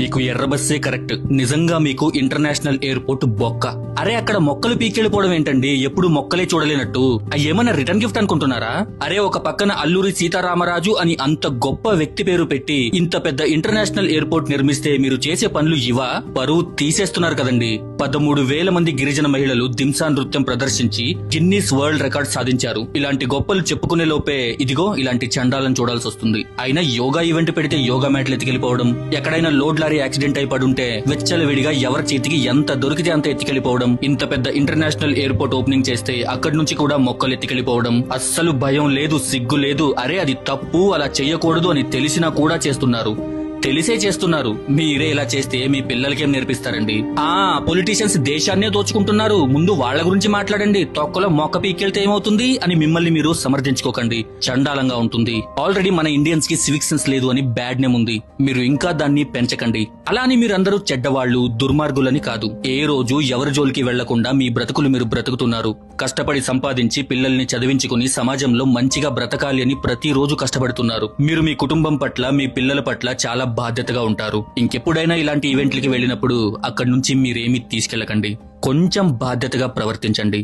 మీకు ఎర్ర బస్సే కరెక్ట్. నిజంగా మీకు ఇంటర్నేషనల్ ఎయిర్పోర్ట్ బొక్క. అరే అక్కడ మొక్కలు పీకెళ్ళిపోవడం ఏంటండి? ఎప్పుడు మొక్కలే చూడలేనట్టు. ఏమన్నా రిటర్న్ గిఫ్ట్ అనుకుంటున్నారా? అరే ఒక పక్కన అల్లూరి సీతారామరాజు అని అంత గొప్ప వ్యక్తి పేరు పెట్టి ఇంత పెద్ద ఇంటర్నేషనల్ ఎయిర్పోర్ట్ నిర్మిస్తే మీరు చేసే పనులు ఇవా? పరువు తీసేస్తున్నారు కదండి. 13,000 మంది గిరిజన మహిళలు దింసా నృత్యం ప్రదర్శించి గిన్నీస్ వరల్డ్ రికార్డ్ సాధించారు. ఇలాంటి గొప్పలు చెప్పుకునే లోపే ఇదిగో ఇలాంటి చండాలను చూడాల్సి వస్తుంది. అయినా యోగా ఈవెంట్ పెడితే యోగా మ్యాట్లు ఎత్తుకెళ్లిపోవడం, ఎక్కడైనా లోడ్ లారీ యాక్సిడెంట్ అయి పడుంటే విచ్చలవిడిగా ఎవరి చేతికి ఎంత దొరికితే అంత ఎత్తుకెళ్లిపోవడం, ఇంత పెద్ద ఇంటర్నేషనల్ ఎయిర్పోర్ట్ ఓపెనింగ్ చేస్తే అక్కడి నుంచి కూడా మొక్కలు ఎత్తుకెళ్లిపోవడం, అస్సలు భయం లేదు, సిగ్గు లేదు. అరే అది తప్పు, అలా చెయ్యకూడదు అని తెలిసినా కూడా చేస్తున్నారు. తెలిసే చేస్తున్నారు. మీరే ఇలా చేస్తే మీ పిల్లలకేం నేర్పిస్తారండి? పొలిటీషియన్స్ దేశాన్నే దోచుకుంటున్నారు, ముందు వాళ్ల గురించి మాట్లాడండి. తొక్కలో మొక్క పీకెళ్తే ఏమవుతుంది అని మిమ్మల్ని మీరు సమర్థించుకోకండి. చండాలంగా ఉంటుంది. ఆల్రెడీ మన ఇండియన్స్ కి సివిక్ సెన్స్ లేదు అని బ్యాడ్ నేమ్ ఉంది. మీరు ఇంకా దాన్ని పెంచకండి. అలా అని మీరందరూ చెడ్డవాళ్లు, దుర్మార్గులని కాదు. ఏ రోజు ఎవరి జోలికి వెళ్లకుండా మీ బ్రతుకులు మీరు బ్రతుకుతున్నారు. కష్టపడి సంపాదించి పిల్లల్ని చదివించుకుని సమాజంలో మంచిగా బ్రతకాలి అని ప్రతిరోజు కష్టపడుతున్నారు. మీరు మీ కుటుంబం పట్ల, మీ పిల్లల పట్ల చాలా బాధ్యతగా ఉంటారు. ఇంకెప్పుడైనా ఇలాంటి ఈవెంట్లకి వెళ్ళినప్పుడు అక్కడి నుంచి మీరేమీ తీసుకెళ్లకండి. కొంచెం బాధ్యతగా ప్రవర్తించండి.